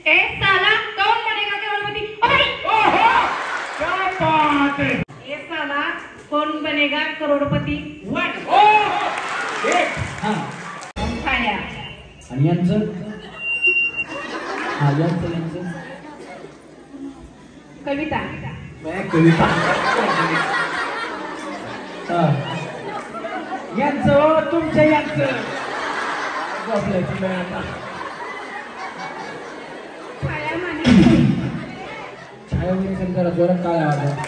ए साला कौन बनेगा करोड़पति? ओहो क्या बात है। ए साला कौन बनेगा करोड़पति? व्हाट? ओहो एक हां छाया आणि यांचं हा यांचं कविता मैं कविता यांचं तुमच्या यांचं आपल्या छाया माने छाया वहिनी जरा जोरात टाळ्या वाजवा.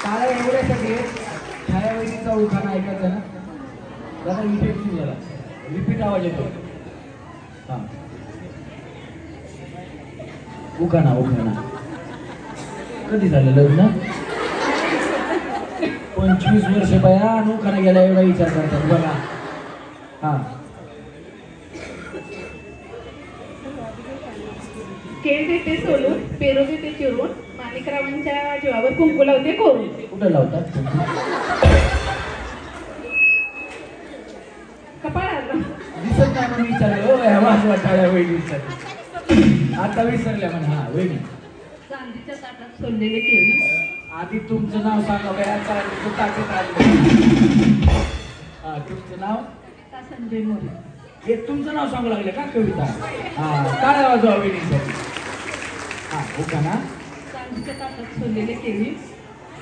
टाळ्या एवढ्यासाठी छाया वहिनीचा उखाणा ऐकायचा ना जरा इफेक्टिव्ह झाला रिपीट आवाज येतो. हा उखाणा कधी झालं लग्न 25 वर्ष बाया आणि उखाणा गेला एवढा विचार करतात बघा. हा केळ देते सोलून पेरू देते चिरून माणिकरावांच्या जीवावर कुंकू लावते कोरून. कुठं लावतात कपाळाला दिसत नाही म्हणून विचारलं वाजवा टाळ्या वहिनी विचारलं आता विसरल्या म्हणे. हा वहिनी चांदीच्या ताटात सोललेले केळी. आधी तुमचं नाव सांगा बाया चांदीचं ताटात आलं. हा तुमचं नाव संजय मोरे. हे तुमचं नाव सांगू लागले का कविता? हा टाळ्या वाजवा वहिनीसाठी. हा उखाणा चांदीच्या ताटात सोललेले केळी.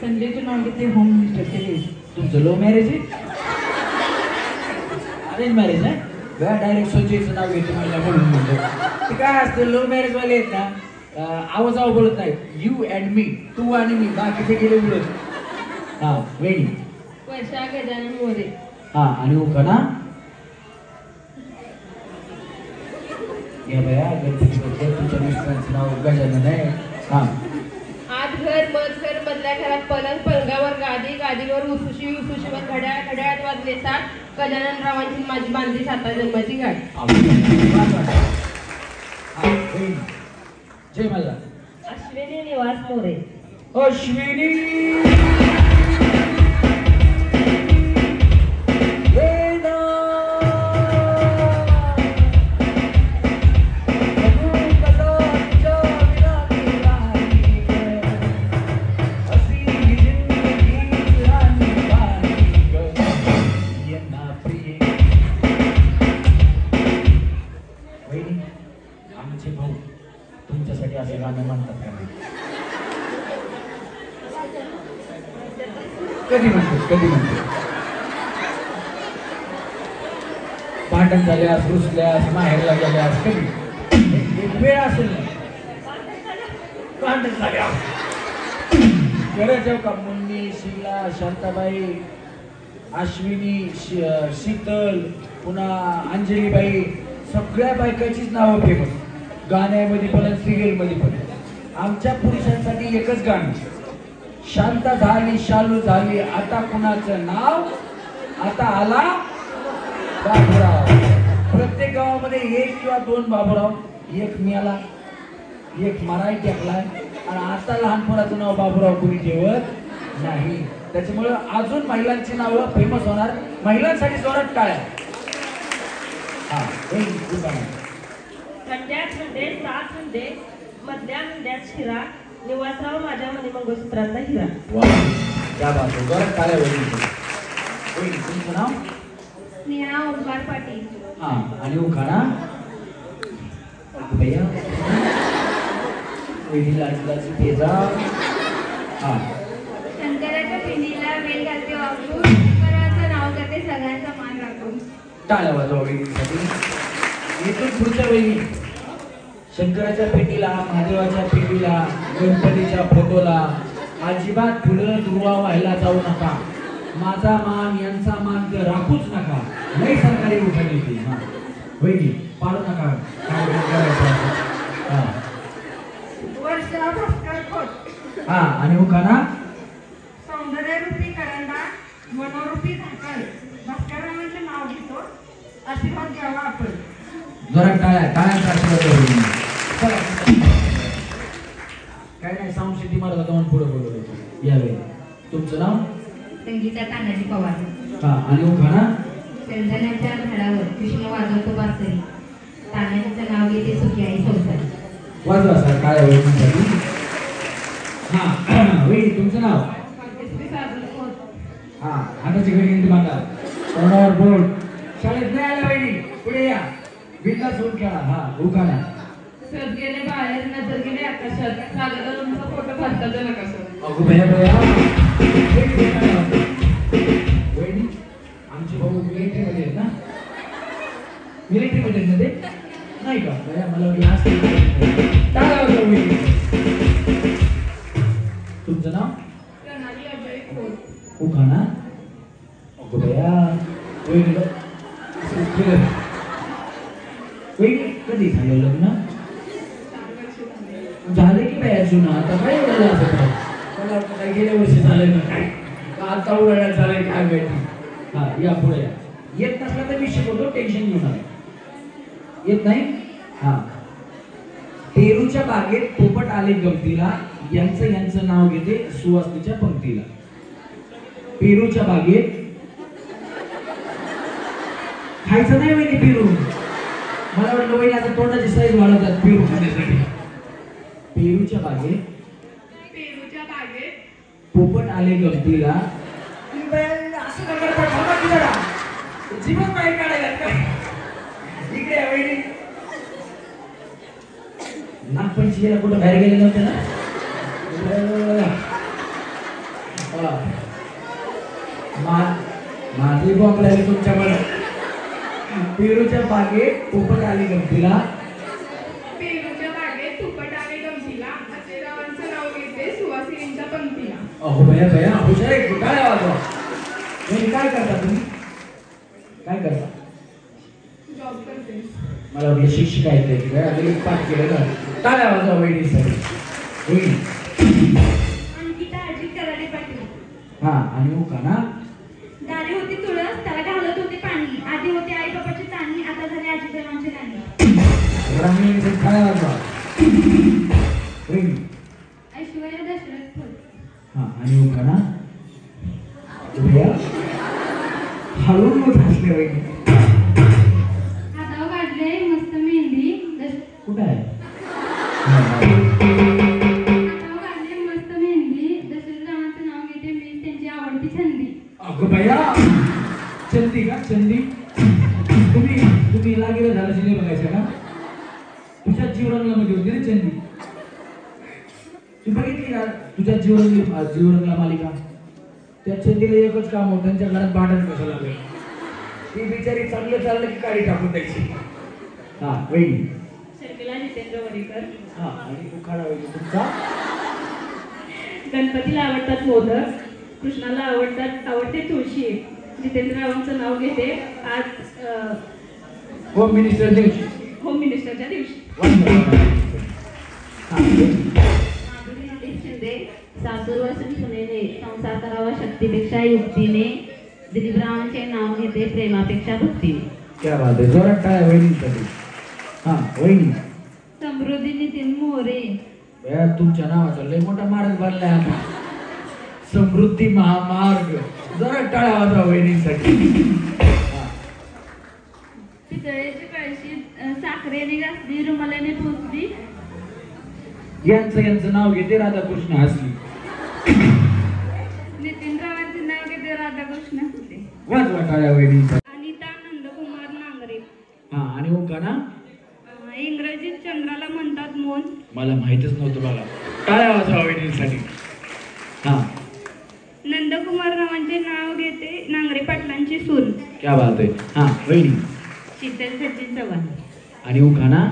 संजयचे नाव घेते होम मिनिस्टर केली. तुमचं लव्ह मॅरेज आहे अरेंज मॅरेज आहे बघा डायरेक्ट संजयचं नाव घेते मला म्हणून म्हणतो. ते काय असतं लव्ह मॅरेज वाले आहेत ना आवाजावर बोलत नाही. यू अँड मी तू आणि मी बाकीचे गेले बोलत. हा वेणी वर्षा गजानन मोरे. हा आणि उखाणा या बया गणपती तुमच्या मिस्टरांचं नाव गजानन आहे. हा आज घर मज घर मधल्या घरात पलंग पलंगावर गादी गादीवर उसूशीवर घड्याळात वाजले 7. गजानन रावांची माझी बांधली 7 जन्माची गाठ. जय मला अश्विनी निवास मोरे. अश्विनी आमचे भाऊ तुमच्यासाठी असे गाणं म्हणतात का? कधी म्हणतो भांडण झाल्यास रुसल्यास माहेरला गेल्यास कधी एक वेळ असेल ना भांडण झाल्यास करायचं का? मुन्नी शिला शांताबाई अश्विनी शीतल पुन्हा अंजलीबाई सगळ्या बायकांचीच नावं फेमस गाण्यामध्ये पण सिरियलमध्ये पण. आमच्या पुरुषांसाठी एकच गाणं शांता झाली शालू झाली आता कुणाचं नाव आता आला बाबूराव. प्रत्येक गावामध्ये 1 किंवा 2 बाबूराव. एक मियाला एक मराई टाकलाय आणि आता लहानपणाचं नाव बाबूराव कोणी ठेवत नाही. त्याच्यामुळे अजून महिलांची नावं फेमस होणार. महिलांसाठी जोरात टाळ्या. हा खंड्यात खंडे 7 खंडे मधल्या खंड्यात शिरा निवासराव माझ्या मनी मंगळसूत्रातला हिरा. क्या बात है जोरात टाळ्या वहिनी. तुमचं नाव स्नेहा ओंकार पाटील. हा आणि उखाणा भैया वहिनीला आजलाची पेजा. हा शंकराच्या पिंडीला वेल घालते वापरून शंकराचं नाव करते सगळ्यांचा मान राखून. टाळ्या वाजवा वहिनीसाठी. इथून पुढच्या वहिनी शंकराच्या पिंडीला महादेवाच्या पिंडीला गणपतीच्या फोटोला अजिबात पुढं दुर्वा व्हायला जाऊ नका. माझा मान यांचा मान तर राखूच नका. नाही सरकारी उखाणी ती. हा वहिनी पाडू नका काय करायचं. हा वर्षा भास्कर खोत. हा आणि उखाणा सौंदर्यरूपी करंडा मनोरूपी झाकण भास्कररावांचे नाव घेतो आशीर्वाद घ्यावा आपण. जरा टाळ्यांचा आशीर्वाद. काय नाही सांगशील ती मला जाऊन पुढे बोलवलं यावेळी. तुमचं नाव संगीता तानाजी पवार. हा आणि उखाणा चंदनाच्या झाडावर कृष्ण वाजवतो बासरी तानाजीचं नाव घेते सुखी आई. वाजवा सर काय वहिनीसाठी. हा वहिनी तुमचं नाव. हा हाताची घडी तुम्हाला तोंडावर बोट. शाळेत नाही आल्या वहिनी पुढे या. बिंदा सोड खेळा. हा उखाणा. सर गेले बाहेर नजर गेले आकाशात सागरला तुमचा फोटो फाडता नका सर. अगो भया भया वहिनी आमचे भाऊ मिलिटरी मध्ये आहेत ना. मिलिटरी मध्ये मध्ये नाही का भया मला तुमचं नाव. प्रणाली अजय खोत. उखाणा. अगो भया वहिनीला वहिनी कधी झालं लग्न. झाले की बाहेर जुना आता काय एवढं असं मला वाटतं काय गेल्या वर्षी झालं ना काय आता उन्हाळ्यात झालंय काय माहिती. हा या पुढे या. येत नसला तर मी शिकवतो टेन्शन घेऊ नका. येत नाही. हा पेरूच्या बागेत पोपट आले गमतीला यांचं नाव घेते सुवासनीच्या पंक्तीला. पेरूच्या बागेत खायचं नाही माहिती पेरू. मला वाटलं वहिनी आता तोंडाची साईज वाढवतात पेरू खाण्यासाठी. पेरूच्या बागेत पोपट आले गमतीला. असं जीवन बाहेर काढायला काय इकडे वहिनी. नागपंचमीला कुठं बाहेर गेले नव्हते ना. माझे बॉम्बला तुमच्याकडे. पेरूच्या बागेत पोपट आले गमतीला. अहो भया भया हुशार आहे. काय वाजवा. काय करता तुम्ही. काय करता. जॉब करते. मला वाटलं शिक्षिका येते की काय अगदी पाठ केलं ना. टाळ्या वाजवा वहिनीसाठी. वहिनी. अंकिता अजित कराडे पाटील. हा आणि उखाणा. दारी होती तुळस त्याला घालत होते पाणी. आधी होते आई बाबाची चाणी आता झाले आजीबाबांची गाणी. ब्राह्मणीचे टाळ्या वाजवा. वहिनी. ऐश्वर्या दशरथ खोत. हा आणि उखाणा. हळून मग हसले वहिनी. हातावर काढले मस्त मेहंदी. कुठं आहे. हातावर काढले मस्त मेहंदी. दशरथरावांचं नाव घेते मी त्यांची आवडती छंदी. अगं भैया चंदी का चंदी. तुम्ही लागेल झालं सिनेमा बघायचं का. तुझ्या जीवरंगला होती ना चंदी. तू बघितली का तुझ्या जीवरंगला मालिका. त्या चंदीला एकच काम होतं त्यांच्या घरात भांडण कसं लागलं. ती बिचारी चांगलं चाललं की काळी टाकून द्यायची. हा वहिनी. शर्मिला जितेंद्र वडीकर. हा आणि उखाणा वहिनी तुमचा. गणपतीला आवडतात मोदक. कृष्णाला आवडते तुळशी. जितेंद्ररावांचं नाव घेते आज होम मिनिस्टर दिवशी. होम मिनिस्टरच्या दिवशी. शिंदे सासूरवासून सुनेने संसार करावा शक्तीपेक्षा युक्तीने. दिलीपरावांचे नाव घेते प्रेमापेक्षा भक्तीने. क्या बात आहे. जोरात काय वहिनीसाठी. हा वहिनी. समृद्धी नितीन मोरे. तुमच्या नावाचा लय मोठा मार्ग बनलाय आता. समृद्धी महामार्ग. जरा टाळ्या वाजवा वहिनीसाठी. पितळेची कळशी साखरेने घासली रुमालाने पोचली. यांचं नाव घेते राधाकृष्ण हसली. नितीनरावांचे नाव घेते राधाकृष्ण हसले. वाजवा टाळ्या वहिनीसाठी. अनिता नंदकुमार नांगरे. हा आणि उखाणा. इंग्रजीत चंद्राला म्हणतात मोन. मला माहितच नव्हतं. मला टाळ्या वाजवा वहिनीसाठी. हा नंदकुमार रावांचे नाव घेते नांगरे पाटलांची सून. क्या बात आहे. हा वहिनी. शीतल सचिन चव्हाण. आणि उखाणा.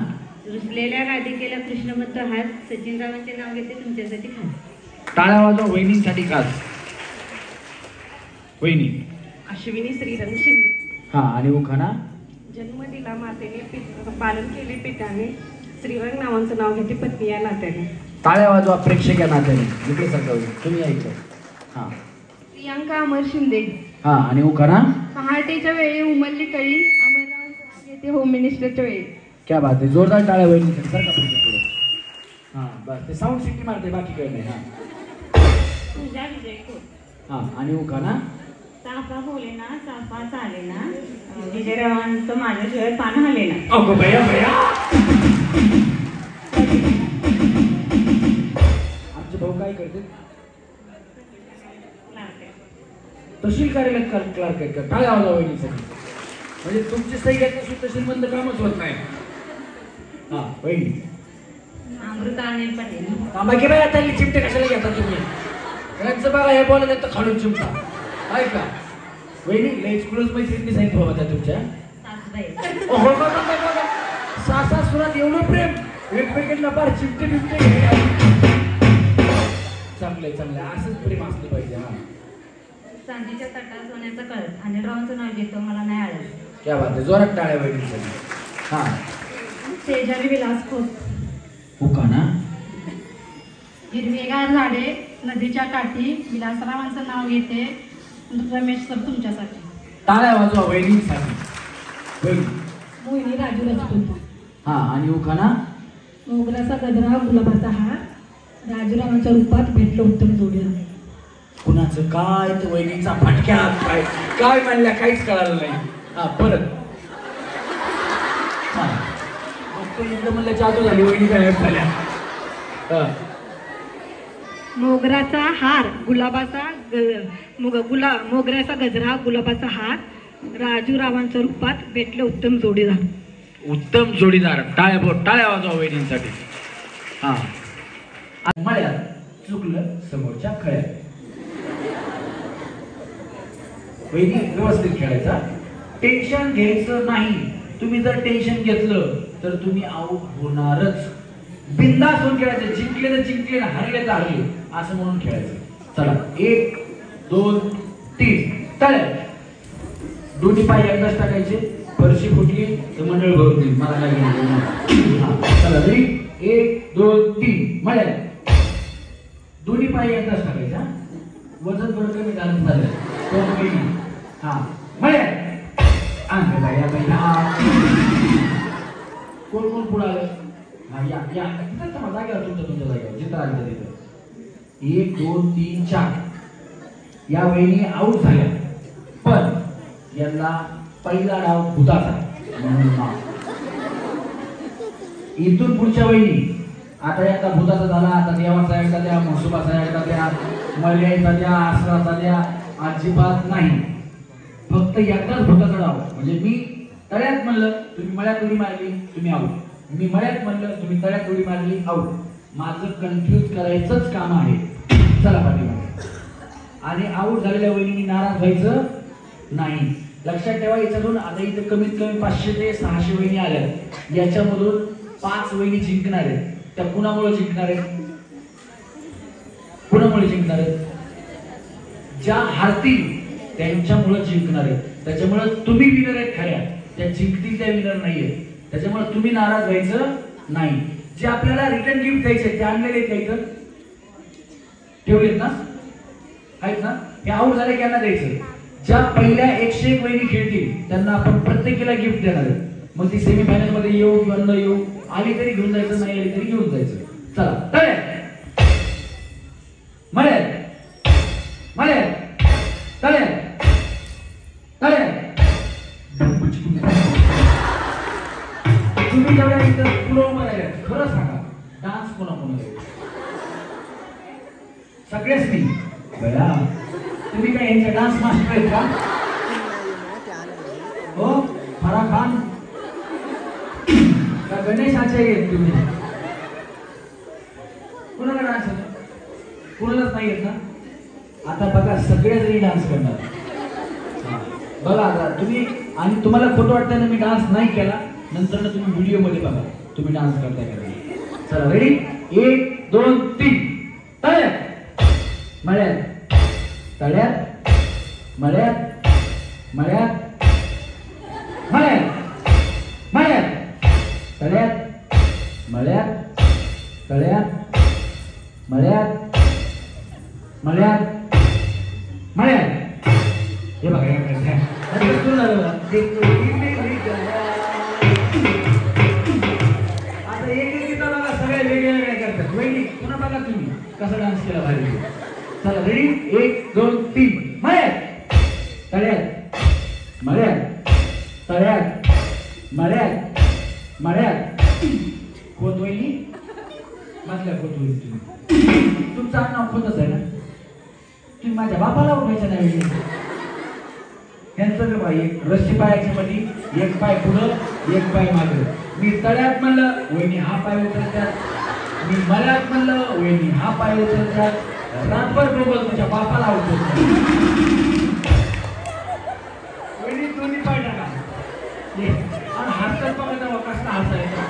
रुसलेल्या राधिकेला कृष्णबद्ध हात. सचिनरावांचे नाव घेते तुमच्यासाठी खास. टाळ्या वाजवा वहिनींसाठी खास. वहिनी. अश्विनी श्रीरंग शिंदे. हा आणि उखाणा. जन्म दिला मातेने पालन केले पित्याने. श्रीरंग नावांचं नाव घेते पत्नी या नात्याने. टाळ्या वाजवा प्रेक्षक या नात्याने. इकडे सगळं तुम्ही ऐकलं. हा प्रियांका अमर शिंदे. हा आणि उखाणा. पहाटेच्या वेळी उमलली कळी. अमररावांचं नाव घेते होम मिनिस्टरच्या वेळी. क्या बात आहे. जोरदार टाळ्या वहिनीसाठी. सर का पुढे. हा बस ते साऊंड सिटी मारते बाकी काही नाही. हा पूजा विजय खोत. हा आणि उखाणा. चाफा बोलेना चाफा चालेना. विजयरावांचं माझ्याशिवाय पान हलेना. अगो भैया भैया आमचे भाऊ काय करते? तहसील कार्यालयात क्लार्क आहेत का? टाळ्या आवाजा वहिनीसाठी. म्हणजे तुमची सही घेत नसून तहसील बंद कामच होत नाही. हा वहिनी अमृता अनिल पाटील. बाकी बाय आता चिमटे कशाला घेता तुम्ही? यांचं बघा हे बोलत तर खालून चिमटा ऐका. वहिनी लईच क्लोज मैत्रिणी सांगितलं बाबा त्या तुमच्या. सासूबाई. हो सासा सुरात एवढं प्रेम एकमेकांना फार चिमटे बिमटे चांगलंय चांगलंय असंच प्रेम असलं पाहिजे. हा चांदीच्या ताटात सोन्याचं कळस आणि रावांचं नाव घेतो मला नाही आलं. क्या बात आहे. जोरात टाळ्या वहिनीसाठी. हा शेजारी विलास खोत. हो का ना. हिरवेगार झाडे नदीच्या काठी विलासरावांचं नाव घेते रमेश सर तुमच्यासाठी. टाळ्या वाजवा वहिनीसाठी. वहिनी मोहिनी राजू राजपूत. हा आणि उखाणा मोगऱ्याचा गजरा गुलाबाचा हार राजूरावांच्या रूपात भेटलं उत्तम जोडीला. कुणाचं काय तर वहिनीचा फटक्या काय काय म्हणल्या काहीच कळालं नाही. हा परत एकदम म्हणलं जादू झाली वहिनी काय झाल्या. मोगऱ्याचा हार गुलाबाचा मोगऱ्याचा गजरा गुलाबाचा हार राजूरावांच्या रूपात भेटलं उत्तम जोडीदार. उत्तम जोडीदार. टाळ्या वाजवा वहिनींसाठी. हा मळ्यात चुकलं समोरच्या खळ्यात. वहिनी व्यवस्थित खेळायचा. टेन्शन घ्यायचं नाही. तुम्ही जर टेन्शन घेतलं तर तुम्ही आऊट होणारच. बिंदास होऊन खेळायचं. जिंकले तर जिंकले ना हरले तर हरले असं म्हणून खेळायचं. चला 1 2 3 तळे. दोन्ही पाय एकदाच टाकायचे. फरशी फुटली तर मंडळ भरून देईल मला काय घेऊन. चला तरी 1 2 3 मळ्या. दोन्ही पाय एकदाच टाकायचा. वजन थोडं कमी झालं झालं. हा मळ्या. अंग बाया बाया कोण कोण पुढे आलं. हा या या तिथं जागेवर तुमच्या जागेवर जिथं आलं तिथं. 1 2 3 4 या वहिनी आऊट झाल्या. पण यांना पहिला डाव भूताचा म्हणून नाव. इथून पुढच्या वहिनी आता एकदा भूताचा झाला. आता देवाचा एकदा द्या महसुबाचा एकदा द्या मळ्याचा द्या आसराचा द्या अजिबात नाही. फक्त एकदाच भूताचा डाव. म्हणजे मी तळ्यात म्हणलं तुम्ही मळ्यात उडी मारली तुम्ही आऊट. मी मळ्यात म्हणलं तुम्ही तळ्यात उडी मारली आऊट. माझं कन्फ्यूज करायचंच काम आहे. चला पाठीमागे. आणि आऊट झालेल्या वहिनी नाराज व्हायचं नाही. लक्षात ठेवा याच्यातून आता इथे कमीत कमी 500 ते 600 वहिनी आल्या. याच्यामधून 5 वहिनी जिंकणार आहेत. त्या कुणामुळे जिंकणार आहेत? कुणामुळे जिंकणार आहेत? ज्या हारतील त्यांच्यामुळे जिंकणार आहेत. त्याच्यामुळे तुम्ही विनर आहेत खऱ्या. त्या जिंकतील त्या विनर नाहीये. त्याच्यामुळे तुम्ही नाराज व्हायचं नाही. जे आपल्याला रिटर्न गिफ्ट द्यायचे ते आणलेले आहेत. इथं ठेवलेत ना आहेत ना. हे आऊट झाले की यांना द्यायचं. ज्या पहिल्या 101 वहिनी खेळतील त्यांना आपण प्रत्येकीला गिफ्ट देणार आहे. मग ती सेमीफायनल मध्ये येऊ किंवा न येऊ आली तरी घेऊन जायचं नाही आली तरी घेऊन जायचं. चला तळे मळे मळे तळे तळे. तुम्ही जेवढ्या इथं पुढं म्हणाले खरं सांगा डान्स कोणा कोणाला सगळेच नाही बया. तुम्ही काय यांच्या डान्स मास्टर आहेत का? हो फराह खान का गणेश आचार्य आहेत तुम्ही? कोणाला डान्स येतो? कोणालाच नाही येत ना. आता बघा सगळे जणी डान्स करणार. बघा आता तुम्ही आणि तुम्हाला खोटं वाटतं ना मी डान्स नाही केला. नंतर ना तुम्ही व्हिडिओ मध्ये बघा तुम्ही डान्स करताय का. चला रेडी 1 2 3 तळ्यात मळ्यात तळ्यात मळ्यात मळ्यात मळ्यात मळ्यात तळ्यात मळ्यात तळ्यात मळ्यात मळ्यात मळ्यात. हे बघा आता एक गीता बघा सगळ्या वेगवेगळ्या करतात. वहिनी पुन्हा बघा तुम्ही कसा डान्स केला भारी. चला रेडी 1 2 3 मळ्यात तळ्यात मळ्यात तळ्यात मळ्यात मळ्यात. कोण वहिनी मधल्या खोत होईल तुम्ही. तुमचं आडनाव खोतच आहे ना. तुम्ही माझ्या बापाला उठायच्या नाही. यांचं बाई एक रस्सी पायाच्या मध्ये एक पाय पुढं एक पाय मागं. मी तळ्यात म्हणलं वहिनी हा पाय उचलतात, मी मळ्यात म्हणलं वहिनी हा पाय उचलतात. रातभर बरोबर तुझ्या बापाला उठवतात. वहिनी दोन्ही पाय टाका आणि हातात बघा कसला हसायचा.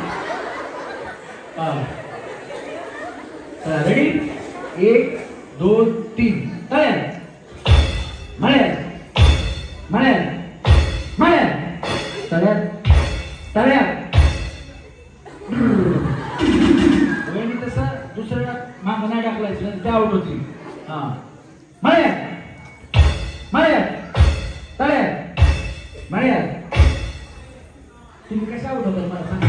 रेडी 1 2 3 तळ्यात मळ्यात मळ्यात मळ्यात तळ्यात तळ्यात. वहिनी तसं दुसऱ्या मागं नाही टाकलायचं त्या आउट होती. हा मळ्यात मळ्यात तळ्यात मळ्यात. तुम्ही कशा आउट होता मला सांगा.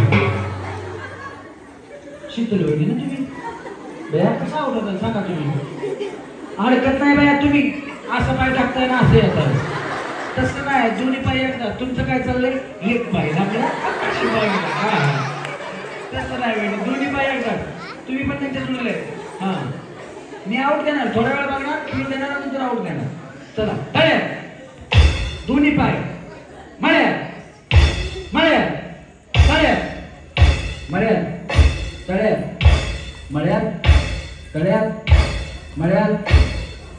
शीतल वहिनी ना तुम्ही बया कशा आउट होता सांगा. तुम्ही अडकत नाही बाया. तुम्ही असं पाय टाकताय ना असं येतात. तसं नाही दोन्ही पाय एकदा. तुमचं काय चाललंय एक पाय लागला अशी पाय गेला. तसं नाही वहिनी दोन्ही पाय एकदा. तुम्ही पण त्यांच्या जुळले. हा मी आउट देणार थोड्या वेळ बघणार खेळ देणार नंतर आउट देणार. चला तळ्यात दोन्ही पाय मळ्यात मळ्यात तळ्यात मळ्यात तळ्यात मळ्यात तळ्यात मळ्यात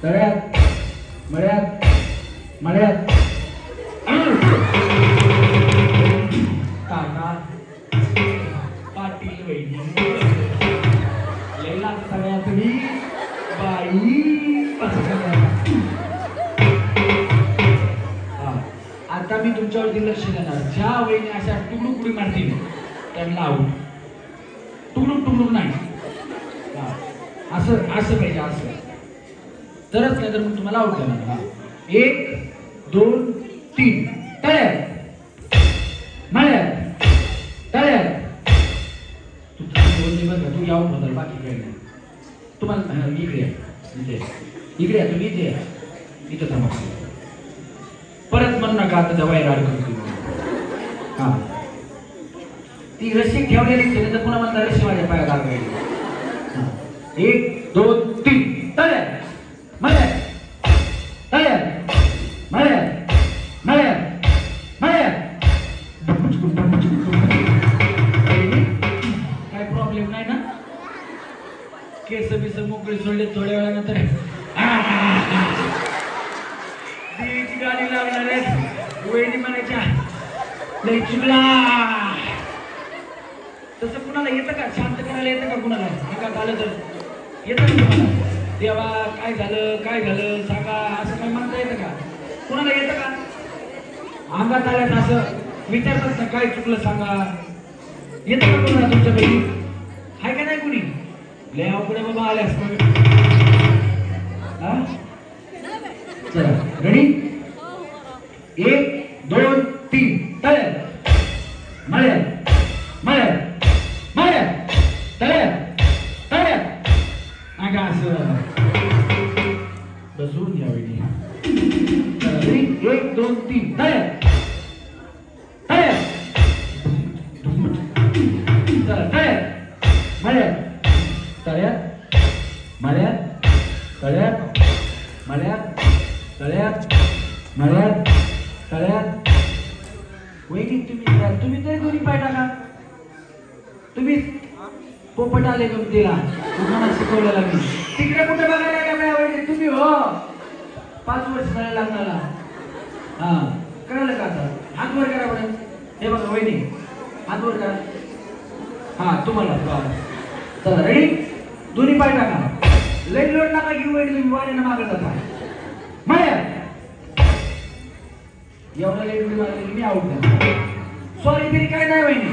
तळ्यात मळ्यात मळ्यात. काका पाटील वहिनी लैला सगळ्या तुम्ही बाई. आता मी तुमच्यावरती लक्ष देणार. ज्या वहिनी अशा टुकडूक उडी मारतील त्यांना आऊट. टुकडूक टुकडूक नाही असं असं पाहिजे असं तरच नाही तर मग तुम्हाला आऊट देणार. 1 2 3 तळ्यात मळ्यात तळ्यात. तू आऊट होणार बाकी काही नाही. तुम्हाला इकडे इथे इकडे तुम्ही इथे इथं थांबा. परत म्हण नका आता जवळ अडकून. हा ती रस्सी ठेवलेलीच आहे तर पुन्हा म्हणता रस्सी माझ्या पायात अडकायची. 1 2 3 तळ्यात मळ्यात तळ्यात मळ्यात मळ्यात मळ्यात. काय प्रॉब्लेम नाही ना. केस बिस मोकळी सोडले थोड्या वेळानंतर देवीची गाडी लागणार आहे. वहिनी म्हणायच्या लई चुकला. तसं कुणाला येतं का शांत करायला येतं का कुणाला. एका झालं तर येतं का तुम्हाला देवा काय झालं सांगा असं काय म्हणता येतं का कुणाला येतं का. अंगात आल्यात असं विचारतात ना काय चुकलं सांगा. येतं का कुणाला तुमच्यापैकी आहे का नाही कुणी. लय अवघड बाबा आल्यास चला रेडी 1 2 3 तळ्यात मळ्यात मळ्यात मळ्यात तळ्यात तळ्यात. नका असं बसून या वहिनी. 1 2 3 तळ्यात तळ्यात चला तळ्यात मळ्यात तळ्यात मळ्यात तळ्यात मळ्यात तळ्यात मळ्यात तळ्यात. वहिनी तुम्ही तरी दोन्ही पाय टाका. तुम्ही पोपट आले गमतीला तुम्हाला शिकवलेला मी. तिकडे कुठे बघायला का माझ्या वहिनी तुम्ही हो 5 वर्ष झाले लागणार. हा कळलं का आता. हात वर करा बरं. हे बघा वहिनी हात वर करा. हा तुम्हाला चला रेडी दोन्ही पाय टाका. लई लोड नका घेऊ वहिनी. तुम्ही वाऱ्यानं मागत जाता. मळ्यात एवढा लेट उडी मारली मी आऊट द्या. सॉरी तरी काय नाही वहिनी.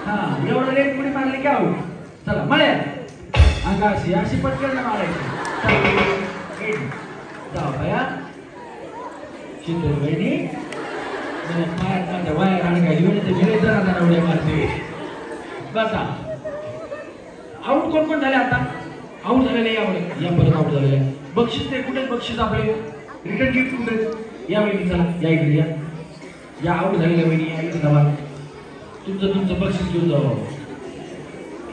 हा एवढा लेट उडी मारली की आऊट. चला मळ्यात अंगा अशी अशी पटकन मारायची. जाऊ बाया शीतल वहिनी पायात माझ्या वायर अडकायली वेळ ते गेले जरा जरा उड्या मारते. बसा आऊट कोण कोण झाले आता. आऊट झालेले या परत आऊट झालेले. बक्षीस ते कुठे बक्षीस आपले रिटर्न गिफ्ट कुठे या वहिनी. चला या इकडे या आऊट झालेल्या वहिनी या इकडे जावा. तुमचं बक्षीस घेऊन जावा.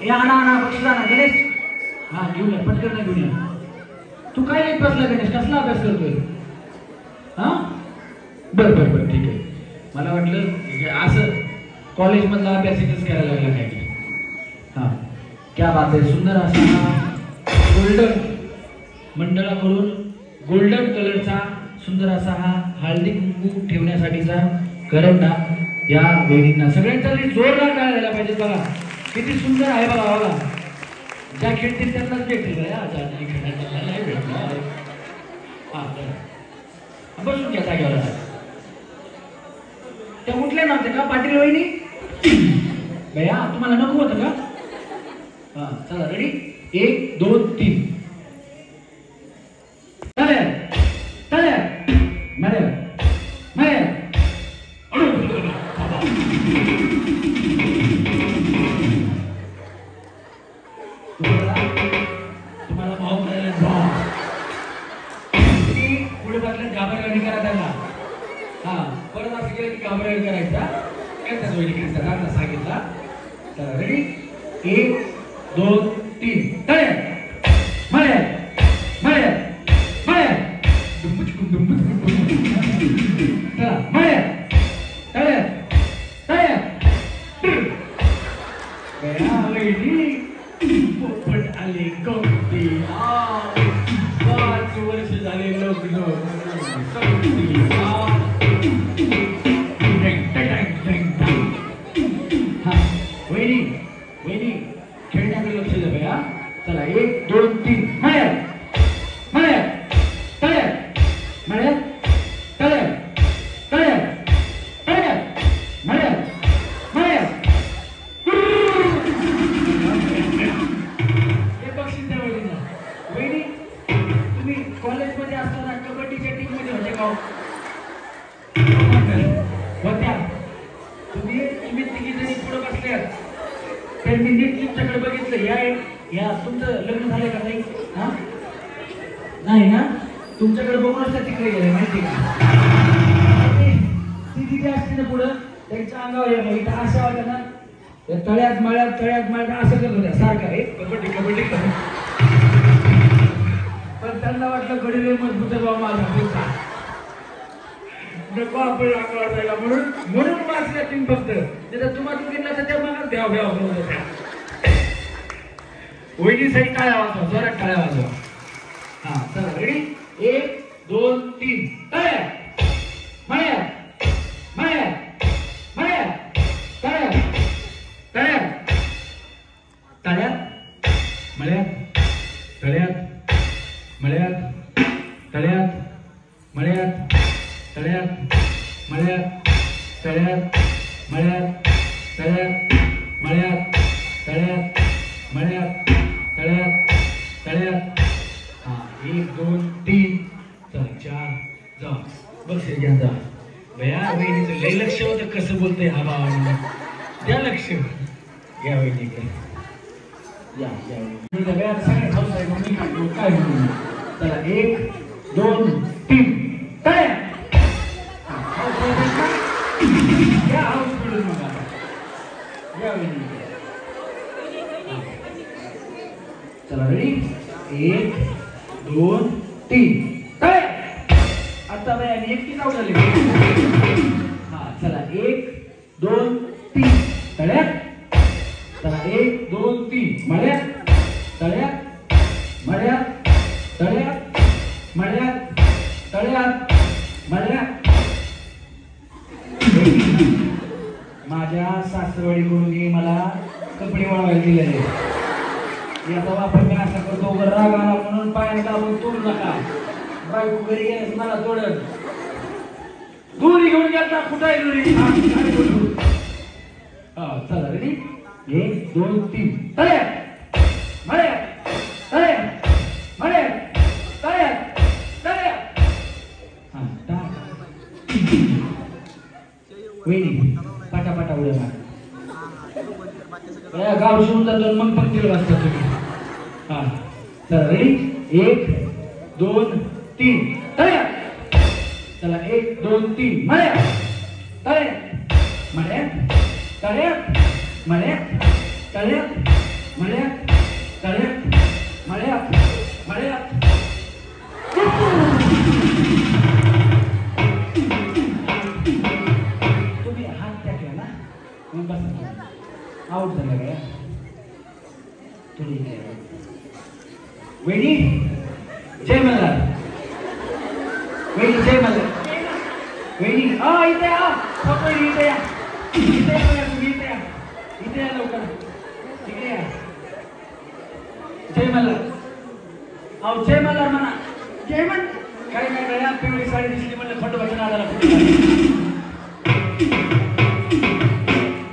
हे आणा बक्षीस आणा. गणेश हा घेऊन या, पटकन घेऊन या. तू काय येत बसला गणेश, कसला अभ्यास करतोय? हा बर बर बर ठीक आहे. मला वाटलं असं कॉलेजमधला अभ्यास इथंच करायला लागला काय की. हा क्या बात आहे. सुंदर असा गोल्डन मंडळाकडून गोल्डन कलरचा सुंदर असा हा हळदी कुंकू ठेवण्यासाठीचा करंडा या वहिनींना सगळ्यांचा जोरदार काय झाला पाहिजे. बघा किती सुंदर आहे. बघा बघा ज्या खेळतील त्यांनाच भेटेल. नाही भेटणार. हा बसून घ्या जागेवर. त्या उठल्या नव्हत्या का पाटील वहिनी? भैया तुम्हाला नको होतं का? हा चला रेडी 1 2 3 चले चले मरे मरे. तुम्हाला भाऊ पुढे बसल्या घाबरगाडी करा त्यांना. हा परत असं केलं की घाबरगाडी करायचा. काय त्याच वैदिक सगळ्यांना सांगितला. चला रेडी 1 2 3 तळे मळे मळे मळे चला मळे तळे तळे. गया वैदी पोपट आले कोणती 5 वर्ष झाले लग्न वहिनी वहिनी खेळण्याकडे लक्ष द्या भैया. चला 1 2 3 मळे मळे तळे मळे तळे तळे तळे मळे मळे. हे बक्षीस द्या वहिनीला. वहिनी तुम्ही कॉलेजमध्ये असताना कबड्डीच्या टीम मध्ये होते का होत्या? तुम्ही तिघी जणी पुढे बसल्यात तर मी नीट तुमच्याकडे बघितलं. या तुमचं लग्न झालं का नाही? हा नाही ना. तुमच्याकडे बघूनच तिकडे गेले माहिती का? ती तिथे असते ना पुढं त्यांच्या अंगावर इथं असं वाटतं ना तळ्यात मळ्यात असं करत होत्या सारखं. एक कबड्डी कबड्डी पण त्यांना वाटलं गडी लय मजबूत आहे बाबा माझा पुढचा नको आपण अंगावर जायला म्हणून वाचल्या तीन फक्त. तुम्हाला बघितलं तर त्या मनात घ्याव घ्याव करत होत्या. वहिनी सही टाळ्या वाजवा, जोरात टाळ्या वाजवा. हा चला रेडी 1 2 3 तळ्या मळ्या मळ्या मळ्या तळ्या तळ्या तळ्यात मळ्यात तळ्यात मळ्यात तळ्यात मळ्यात तळ्यात मळ्यात तळ्यात मळ्यात तळ्यात मळ्यात तळ्यात मळ्यात तळ्यात तळ्यात. हा 1 2 3 चल 4 जा बक्षीस घ्या जा. भैया वहिनीचं लय लक्ष होतं कसं बोलतंय हा भावा. द्या लक्ष या वहिनीकडे. या या सगळे खाऊ साहेब मम्मी काय म्हणून. चला 1 2 3 तळ्या. या हाऊस मिळून मग आता या वहिनीकडे. चला रेडी 1 2 3 तळे. आता बाई एकटी जाऊ झाली. हा चला 1 2 3 तळ्यात. चला 1 2 3 मळ्यात तळ्यात मळ्यात तळ्यात मळ्यात तळ्यात मळ्यात. माझ्या सासरवाडीकडून मला कपडे वळवायला दिलेले. याचा वापर मी असा करतो राग आला म्हणून पायाने दाबून तोडू नका. बायको घरी गेल्यास मला तोडत. दुरी घेऊन गेला कुठं आहे दुरी? हा चला रेडी 1 2 3 तळे मळे तळे मळे तळे तळे. हा वहिनी पाटापाटा उड्या मार. गाव शिवून जातो मग पंक्तीला वाजता तुम्ही. हा चला रेडी 1 2 3 तळ्या. चला 1 2 3 मळ्या तळ्या मळ्यात तळ्यात मळ्यात तळ्यात मळ्यात तळ्यात वहिनी जय मल्हार. वहिनी जय मल्हार. वहिनी इथे या. वहिनी इथे या. इथे या बघा तुम्ही. इथे या. इथे या लवकर. इकडे या. जय मल्हार. अहो जय मल्हार म्हणा. जय मल्हार. काय काय गळ्या पिवळी साडी दिसली म्हणलं खंड वचन आला.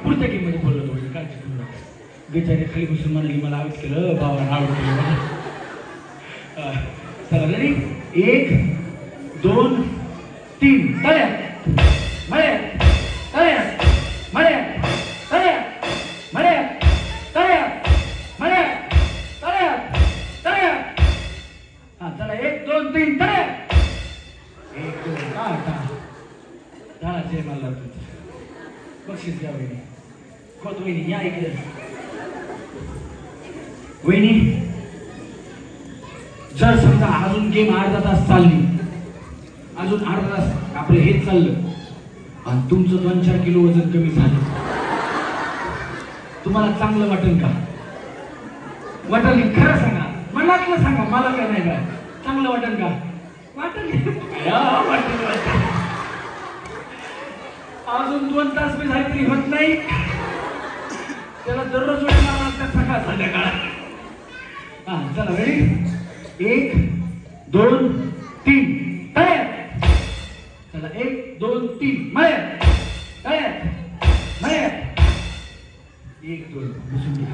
पुढच्या गेम मध्ये बोललो तो काय बेचारे खाली बसून म्हणाली मला आवाज केलं बाबा आवड केलं. चला रेडी 1 2 3 तळ्या मळ्या तळ्या मळ्या तळ्या मळ्या तळ्या मळ्या तळ्या तळ्या. हा चला 1 2 3 तळ्या. 1 2 चला जय मल्हार. बक्षीस घ्या वहिनी. खोत वहिनी या इकडे. वहिनी जर समजा अजून गेम अर्धा तास चालली अजून अर्धा तास आपलं हेच चाललं आणि तुमचं 2-4 किलो वजन कमी झालं तुम्हाला चांगलं वाटेल का? वाटेल खरं सांगा. मनातलं सांगा. मला काय नाही काय चांगलं वाटेल का? वाटेल. अजून 2 तास मी झाली तरी होत नाही. त्याला दररोज वेळ लागला सकाळ संध्याकाळ. हा चला रेडी 1 2 3 तळ्या. चला 1 2 3 मळ्या तळ्या मळ्या. 1 2 बसून घ्या.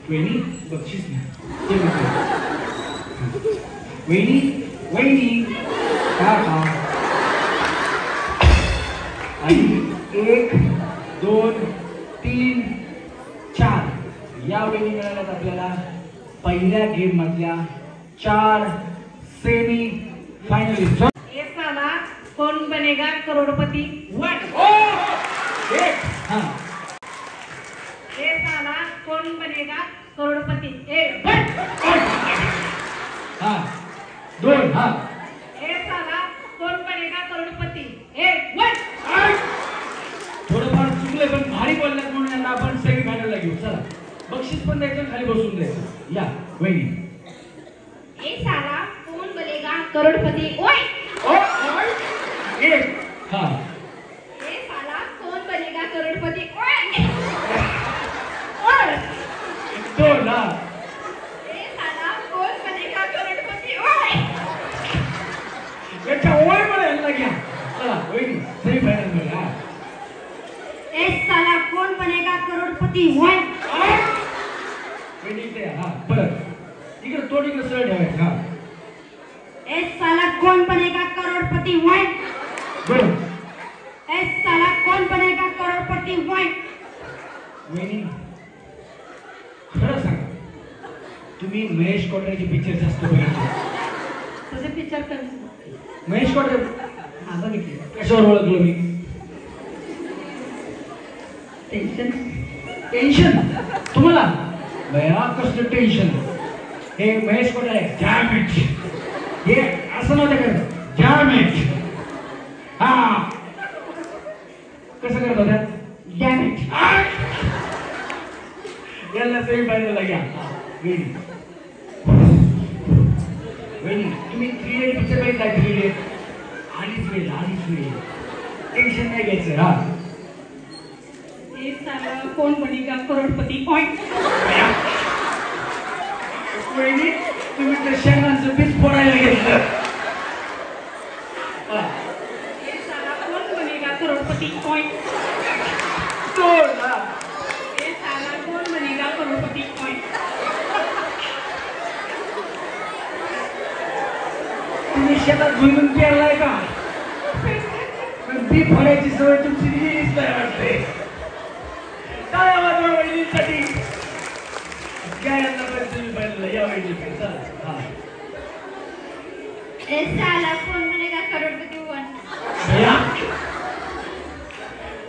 वहिनी बक्षीस नाही. वहिनी वहिनी का आणि 1 2 3 4 या वेळी मिळाल्यात आपल्याला पहिल्या गेम मधल्या 4 सेमी फायनलिस्ट. ये साला कौन बनेगा करोड़पति 1. हाँ ये साला कौन बनेगा करोड़पति 1. हाँ 2 हाँ. ये साला कौन बनेगा करोड़पति 1. थोडंफार चुकले पण भारी बोलल्यात म्हणून यांना आपण सेमी फायनलला घेऊ. चला बक्षीस पण द्यायचं खाली बसून द्यायचं. या वहिनी. ए साला कौन बनेगा करोड़पति 1 हाँ. ए साला कौन बनेगा करोड़पति 2 हाँ. ए साला कौन बनेगा करोड़पति याच्या ओळ म्हणायला घ्या. चला वहिनी सेमी फायनल मध्ये. हा ए साला कौन बनेगा करोड़पति 1. वहिनी इथे हा परत इकडे तोड इकडे सरळ ठेवायचं. हा ए साला कौन बनेगा करोड़पति 1. बरोबर. ए साला कौन बनेगा करोड़पति 1. वहिनी खरं सांगा तुम्ही महेश कोटरेचे पिक्चर जास्त बघितले? तुझे पिक्चर कर. महेश कोटरे हा बघितले. कशावर ओळखलो मी? टेन्शन टेन्शन तुम्हाला बया कसलं टेन्शन. हे महेश कोटरे डॅमेज हे असं नव्हतं करत. डॅमेज हा कसं करत होत्या? डॅमेज. याला सेमी फायनलला घ्या. वहिनी वहिनी तुम्ही 3 इडियट पिक्चर बघितला? 3 इडियट आलीच वेळ टेन्शन नाही घ्यायचं. हा ये साला कौन बनेगा करोड़पति 1. वहिनी तुम्ही त्या शेणाचं पीठ फोडायला घेतलं. ये साला कौन बनेगा करोड़पति 1. ये साला कौन बनेगा करोड़पति 1. तुम्ही शेतात भुईमुग पेरलाय का? पण ती फोडायची सवय तुमची दिलीच नाही वाटते. काय आवाज वहिनीसाठी काय यांना तुम्ही पाहिलं या वहिनी. चला ए साला कौन बनेगा करोड़पति 1.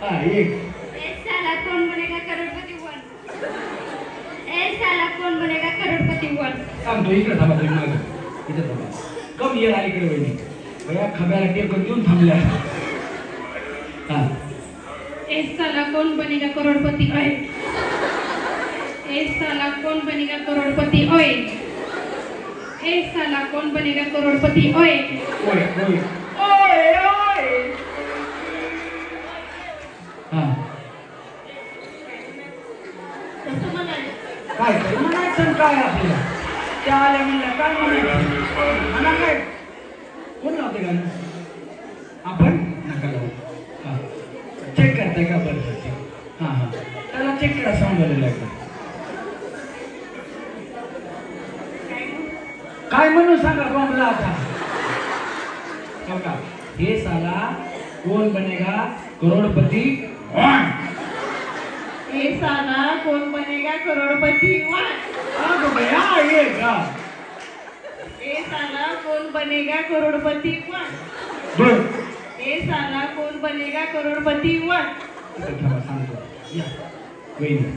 हा 1. ए साला कौन बनेगा करोड़पति 1. ए साला कौन बनेगा करोड़पति 1. थांबतो इकडे. थांबा तुम्ही मागे इथे थांबा. कम येर अलीकडे वहिनी भैया खब्याला टेकून देऊन थांबल्या. हा ये साला कौन बनेगा करोड़पति 1. एक साला कौन बनेगा करोड़पति ओए एक साला कौन बनेगा करोड़पति ओए ओए ओए ओए ओए हां तसं म्हणाले. काय काय म्हणायचं काय आपल्याला त्या आल्या म्हणलं काय म्हणायचं म्हणा काय कोण लावते गाणं आपण नका लावू हां चेक करताय का बरं हां हां त्याला चेक करा साऊंड झालेला आहे काय म्हणून सांगा बॉम्बला आता हो का हे साला कोण बनेगा करोडपती एक साला कौन बनेगा करोड़पति वन अगं बया ये का एक साला कौन बनेगा करोड़पति वन दोन एक साला कौन बनेगा करोड़पति वन थांबा सांगतो या वहिनी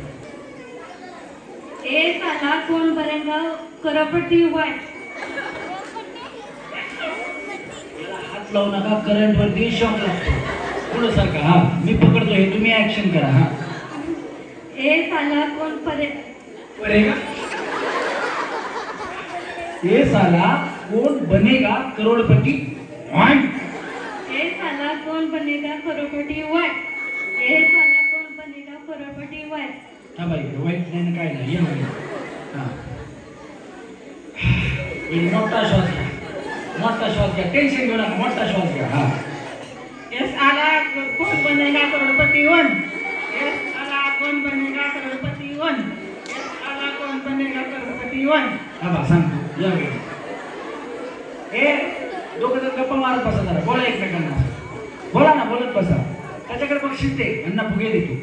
एक साला कौन बनेगा करोड़पति वन हात लावू नका करंट वरती शॉक लागतो पुढे सारखा हा मी पकडतो हे तुम्ही ऍक्शन करा हा एक साला कौन बनेगा ये साला कौन बनेगा करोड़पति वन एक साला कौन बनेगा करोड़पति वन एक साला कौन बनेगा करोड़पति वन थांबा इकडे वाईट नाही काय नाही ये म्हणे हा मोठा श्वास घ्या टेन्शन घेऊ नका मोठा श्वास घ्या हा एक साला कौन बनेगा करोड़पति वन एक साला कौन बनेगा करोड़पति वन एक साला कौन बनेगा करोड़पति वन हा बा सांगतो या वेळी ए दोघं जण गप्पा मारत बसा जरा बोला एकमेकांना बोला ना बोलत बसा त्याच्याकडे बक्षीस दे यांना फुगे दे तू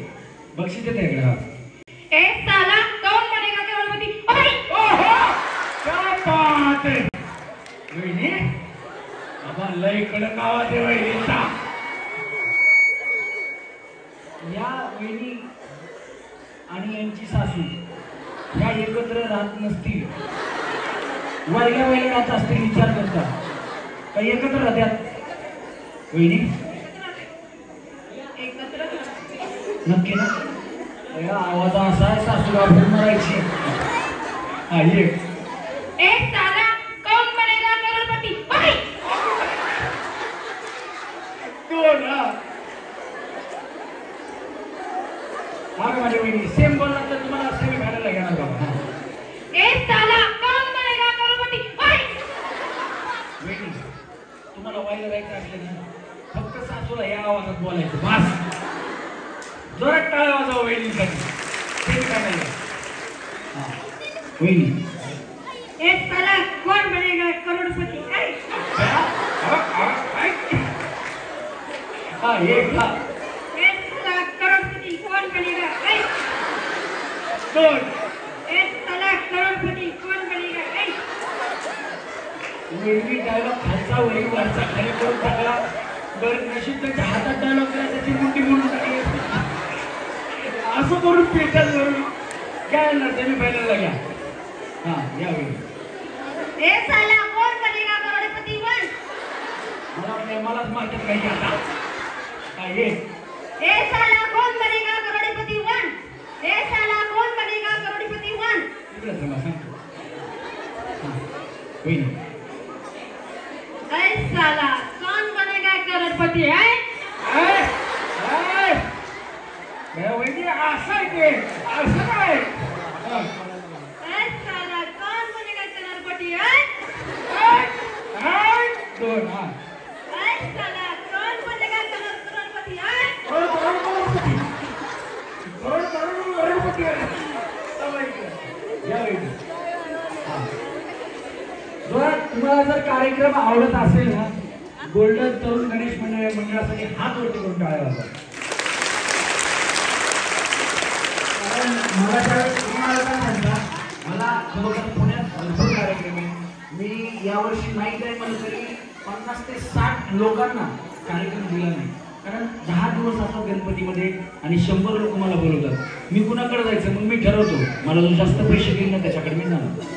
बक्षीस दे त्याकडे हा एक साला कौन बनेगा करोड़पति ओए ओहो क्या बात है वहिनी बाबा लय कडक आवाज आहे वहिनीचा या वहिनी आणि यांची सासू या एकत्र राहत नसतील वळल्या वळल्या राहत असतील विचार करता काही एकत्र राहत्यात वहिनी एकत्र नक्की ना या आवाज असा आहे सासूला आपण मारायची हा एक एक साला कौन बनेगा करोड़पति ओए दोन हा माझ्या वहिनी सेम बोलला तर तुम्हाला सेमी फायनलला घेणार बाबा हा एक साला कौन बनेगा करोड़पति ओए वहिनी तुम्हाला व्हायला जायचं असलं ना फक्त सासूला या आवाजात बोलायचं बस जोरात टाळ्या वाजवा वहिनीसाठी सेमी फायनलला हा वहिनी एक साला कौन बनेगा करोड़पति ओए हा एक हा एक साला करोड़पति कौन बनेगा ओए दोन एक साला करोड़पति कौन बनेगा ओए वहिनी डायलॉग खालचा वरी वरचा खाली करून टाकला बरं नशीब त्याच्या हातात डायलॉग केला त्याची मुंडी म्हणून टाकली असं करून पेटल वरून काय ना सेमी फायनलला घ्या हा या वहिनी एक साला कौन बनेगा करोड़पति वन मला वाटलं मलाच मार्केट काही आता हा ये एक साला कौन बनेगा करोड़पति वन एक साला कौन बनेगा करोड़पति वन इकडे थांबा सांगतो हा वहिनी एक साला कौन बनेगा करोड़पति है वहिनी असं आहे ते असं काय हा. एक साला कौन बनेगा करोड़पति है दोन हा एक साला कौन बनेगा करोड़पति है तुम्हाला जर कार्यक्रम आवडत असेल ना गोल्डन तरुण गणेश मंडळासाठी हात वरती करून टाळ्या वाजवा कारण तुम्हाला काय म्हणता मला खरोखर पुण्यात भरपूर कार्यक्रम आहे मी यावर्षी नाही काय म्हणलं तरी 50 ते 60 लोकांना कार्यक्रम दिला नाही कारण 10 दिवस असतात गणपतीमध्ये आणि 100 लोक मला बोलवतात मी कुणाकडे जायचं मग मी ठरवतो मला जो जास्त पैसे देईल ना त्याच्याकडे मी जाणार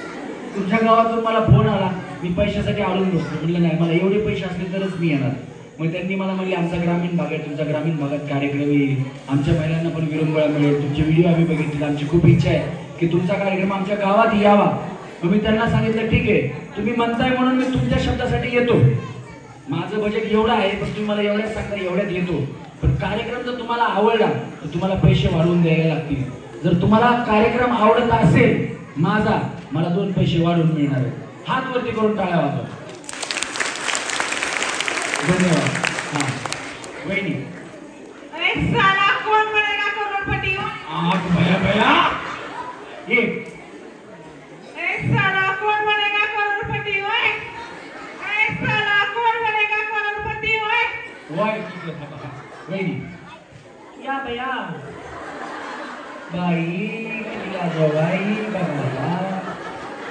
तुमच्या गावातून मला फोन आला मी पैशासाठी अडून बसलो म्हटलं नाही मला एवढे पैसे असले तरच मी येणार मग त्यांनी मला म्हणले आमचा ग्रामीण भाग आहे तुमचा ग्रामीण भागात कार्यक्रम येईल आमच्या महिलांना पण विरंगुळा मिळेल तुमचे व्हिडिओ आम्ही बघितले आमची खूप इच्छा आहे की तुमचा कार्यक्रम आमच्या गावात यावा. मग मी त्यांना सांगितलं ठीक आहे, तुम्ही म्हणताय म्हणून मी तुमच्या शब्दासाठी येतो. माझं बजेट एवढं आहे, पण तुम्ही मला एवढ्यात सांगता एवढ्यात येतो. पण कार्यक्रम जर तुम्हाला आवडला तर तुम्हाला पैसे वाढवून द्यायला लागतील. जर तुम्हाला कार्यक्रम आवडत असेल माझा, मला 2 पैसे वाढवून मिळणार आहे. हात वरती करून टाळ्या वाजवा. धन्यवाद. हा वहिनी. साला कोण बनेगा करोडपती हो? भया भया ये. साला कोण बनेगा करोडपती होय? साला कोण बनेगा करोडपती होय? वाय वहिनी या भया. बाई तिला जवाई बघा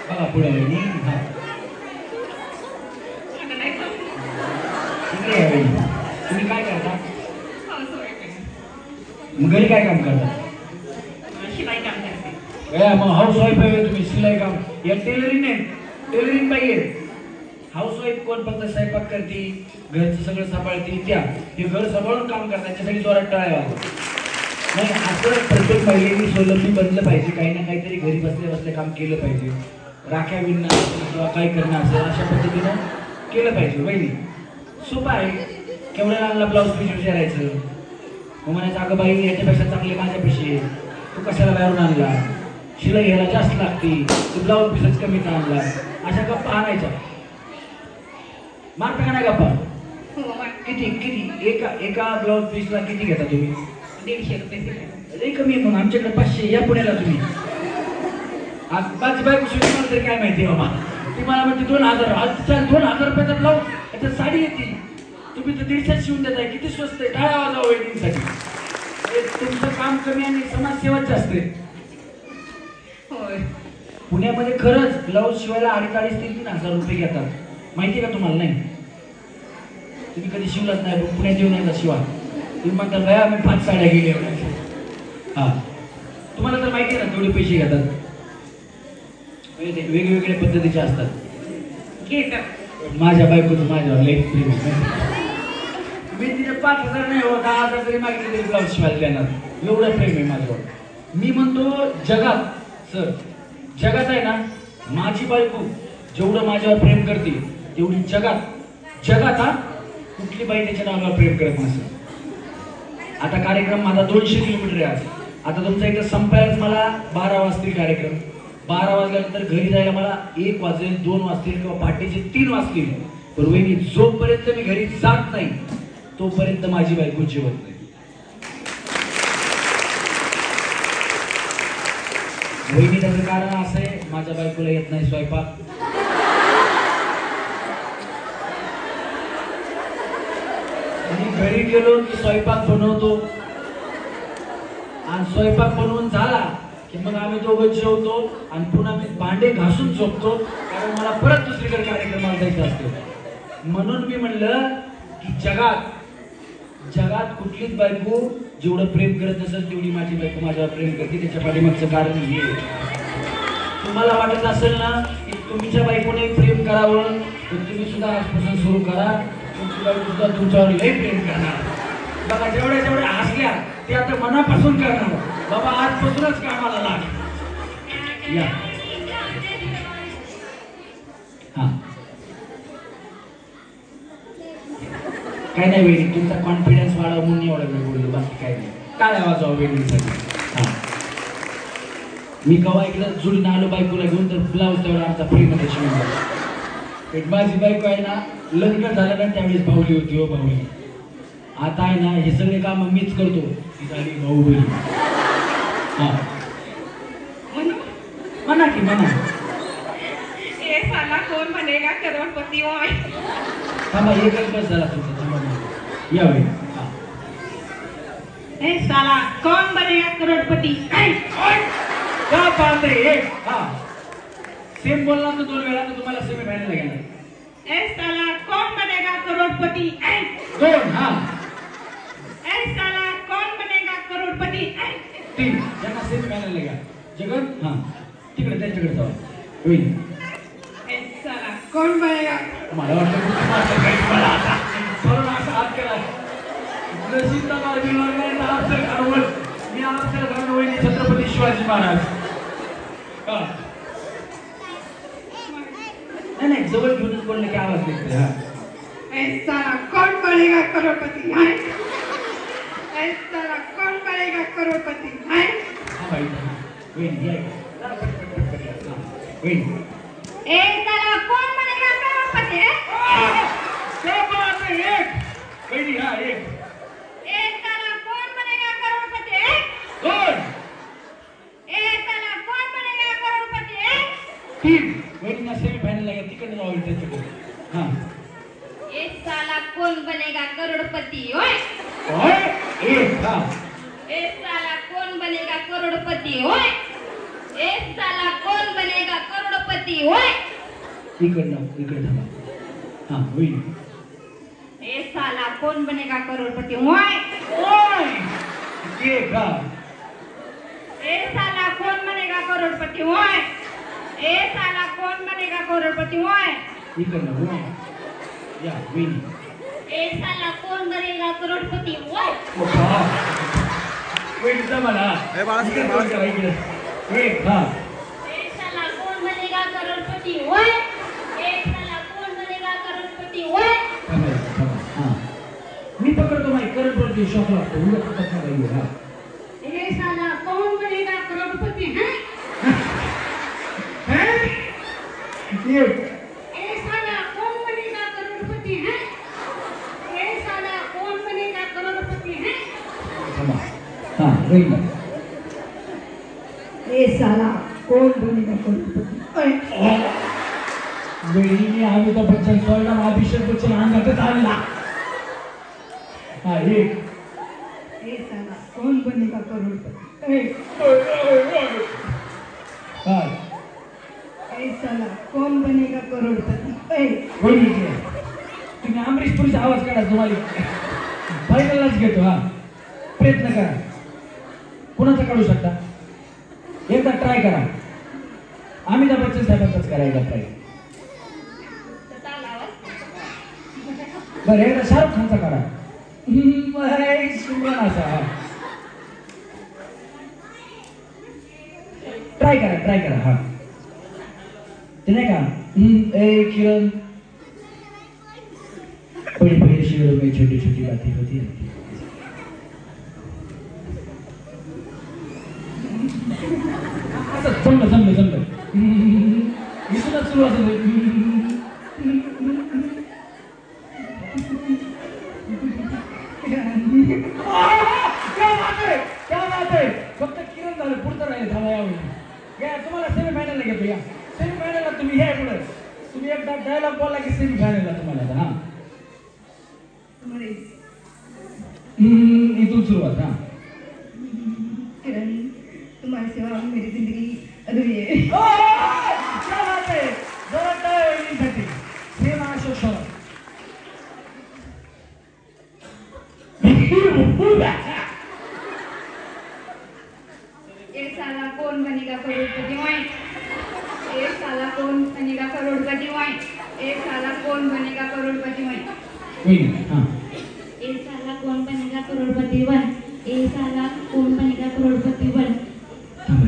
बघा पुढे वहिनी. हा इकडे या वहिनी. तुम्ही काय करता? मग घरी काय काम करता? शिलाई काम करते. मग हाऊस वाईफ आहे तुम्ही, शिलाई काम. या टेलरिंग आहे, टेलरिंग बाई आहे. हाऊस वाईफ कोण फक्त स्वयंपाक करते, घरचं सगळं सांभाळते, त्या हे घर सांभाळून काम करतात, त्याच्यासाठी जोरात टाळ्या वाजवा. नाही, असं प्रत्येक महिलेने स्वलंबी बनलं पाहिजे. काही ना काहीतरी घरी बसल्या बसल्या काम केलं पाहिजे. राख्या विणणं असेल किंवा काही करणं असेल, अशा पद्धतीनं केलं पाहिजे. वहिनी सोपं आहे. केवढ्या लागला ब्लाऊज पीस विचारायचं, मग म्हणायचं अगं बाई याच्यापेक्षा चांगले माझ्यापेक्षा आहे, तू कशाला बाहेरून आणला, शिलाई घ्यायला जास्त लागते, तू ब्लाऊज पीसच कमीचा आणला. अशा गप्पा आणायच्या. मारता का नाही गप्पा? किती किती एका ब्लाऊज पीसला किती घेता तुम्ही? 150 रुपये. लई कमी आहे. मग आमच्याकडे 500. या पुण्याला तुम्ही. माझी बायको शिवून मला तरी काय माहिती बाबा. ती मला म्हणते 2000. आज 2000 रुपयाचा ब्लाऊज, त्याच्यात साडी येते, तुम्ही तर 150 शिवून देताय. किती स्वस्त आहे. टाळ्या वाजवा वहिनींसाठी. तुमचं काम कमी आणि समाजसेवाच जास्त आहे. होय. पुण्यामध्ये खरंच ब्लाऊज शिवायला 2,500-3,000 रुपये घेतात. माहिती का तुम्हाला? नाही, तुम्ही कधी शिवलाच नाही. पुण्यात येऊन एकदा शिवा. तुम्ही म्हणता बाया मी 5 साड्या गेल्या. हा, तुम्हाला तर माहिती आहे ना तेवढे पैसे घेतात. वेगवेगळ्या पद्धतीचे असतात. घेतात. माझ्या बायकोचं माझ्यावर लई प्रेम आहे. मी तिथे 5,000 नाही हो, 10,000 जरी मागितले तरी ब्लाऊज शिवायला देणार. एवढं प्रेम आहे माझ्यावर. मी म्हणतो जगात, सर जगात आहे ना, माझी बायको जेवढं माझ्यावर प्रेम करते तेवढी जगात हा कुठली बाई त्याच्या नावावर प्रेम करत नसेल. आता कार्यक्रम माझा 200 किलोमीटर आहे. आता तुमचा इथं संपायलाच मला 12 वाजतील कार्यक्रम. 12 वाजल्यानंतर घरी जायला मला 1 वाजेल, 2 वाजतील किंवा पहाटेचे 3 वाजतील. पण वहिनी जोपर्यंत मी घरी जात नाही तोपर्यंत माझी बायको जेवत नाही. वहिनी त्याचं कारण असं आहे, माझ्या बायकोला येत नाही स्वयंपाक. आणि घरी गेलो की स्वयंपाक बनवतो आणि स्वयंपाक बनवून झाला की मग आम्ही दोघं जेवतो आणि पुन्हा मी भांडे घासून झोपतो, कारण मला परत दुसरीकडे कार्यक्रमाला जायचं असतं. म्हणून मी म्हणलं की जगात कुठलीच बायको जेवढं प्रेम करत असेल तेवढी माझी बायको माझ्यावर प्रेम करते. त्याच्या पाठीमागचं कारण हे. तुम्हाला वाटत असेल ना की तुमच्या बायकोने प्रेम करावं, तर तुम्ही सुद्धा आजपासून सुरू करा. तुमची बायको सुद्धा तुमच्यावर लई प्रेम करणार. बघा जेवढ्या हसल्या ते आता मनापासून करणार. बाबा आजपासूनच कामाला लाग. या हा काय नाही वहिनी, तुमचा कॉन्फिडन्स वाढवा म्हणून एवढं मी बोललो, बाकी काय नाही. टाळ्या वाजवा वहिनीसाठी. हा, मी कवा एकदा जुळून आलो बायकोला घेऊन तर ब्लाऊज तेवढा आमचा फ्रीमध्ये शिवून. माझी बायको आहे ना, लग्न झालं ना त्यावेळेस भाऊली होती. हो भाऊली. आता आहे ना हे सगळे काम मीच करतो. ती झाली भाऊ बहिणी. हा म्हणा की म्हणा. ए साला कोण बनेगा करोडपती होय? थांबा, एकच बस झाला तुमचा. थांबा या वेळी. ए साला कौन बनेगा करोडपती? क्या बात आहे. हा सेम बोलला तर 2 वेळा, तर तुम्हाला सेमी फायनल लागेल. ए साला कौन बनेगा करोडपती? 2. हा ए साला कौन बनेगा करोडपती? 3. ज्यांना सेमी फायनल लागेल. जगन हा तिकडे त्यांच्याकडे जाऊ. होईल. ए साला कौन बनेगा? मला वाटतं मला आता बरोबर असं हात केला. नशीबदार मी आपल्या घरावर वहिनी छत्रपती शिवाजी महाराज. हा. नाही नाही जवळ घेऊनच बोललं की आवाज निघतोय. हा ऐसा कौन बनेगा करोड़पति है ऐसा कौन बनेगा करोड़पति है हा बाई वेन या जरा पटपट हा वेन ऐसा कौन बनेगा करोड़पति है क्या बात है एक वेनी हा एक ऐसा कौन बनेगा करोड़पति है दोन ऐसा कौन बनेगा करोड़पति है तीन वेनीला सेमीफायनल ला तिकडे जाऊ त्यांच्याकडे. हा एक साला कौन बनेगा करोड़पति ओए ओय एक हा एक साला कौन बनेगा करोड़पति ओए एक साला कौन बनेगा करोड़पति ओए इकडे थांबा. हा वेन एक साला कौन बनेगा करोड़पति ओए ओय एक हा एक साला कौन बनेगा करोड़पति ओए एक साला कौन बनेगा करोड़पति ओए इकडे ओय या वेनी एक साला कौन बनेगा करोड़पति ओए वेन जमाना इकडे एक हा एक साला कौन बनेगा करोड़पति ओए एक साला कौन बनेगा करोड़पति ओए थांबा. हा मी पकडतो माहिती करोडपती शॉक लागतो उलट पकडता पाहिजे. हा एक साला कौन बनेगा करोड़पति है एक एक साला कौन बनेगा करोड़पति है एक साला कौन बनेगा करोड़पति है थांबा. हा वेन एक साला कौन बनेगा करोड़पति ओए वेणीने अमिताभ बच्चन सोडला अभिषेक बच्चन अंगातच आणला. हा एक एक साला कौन बनेगा करोड़पति हा एक साला कौन बनेगा करोड़पति वेणी तुम्ही अमरीश पुरीचा आवाज काढा. तुम्हाला फायनललाच घेतो. हा प्रयत्न करा. कोणाचा काढू शकता एकदा ट्राय करा. अमिताभ बच्चन साहेबांचाच करा एकदा ट्राय. बरं एकदा शाहरुख खानचा काढा. सुंदर असा ट्राय करा. हा ते नाही का ए किरण बड़ी बड़ी शहरों में छोटी छोटी बातें होती रहती है. असं जमलं इथूनच सुरुवात होते. क्या बात है फक्त किरण झालं पुढचं राहिले. थांबा यावेळी या तुम्हाला सेमीफायनलला घेतो. या सेमीफायनलला तुम्ही हे पुढे तुम्ही एकदा डायलॉग बोलला की सेमीफायनलला तुम्हाला. हा इथून सुरुवात. हा किरण तुम्हारे सिवा मेरी जिंदगी अधूरी है क्या बात है जरा टाळ्या वहिनींसाठी. Same Ashok short. एक साला कौन बनेगा करोड़पति ओए एक साला कौन बनेगा करोड़पति ओए एक साला कौन बनेगा करोड़पति ओए वहिनी. हा एक साला कौन बनेगा करोड़पति वन एक साला कौन बनेगा करोड़पति वन थांबा.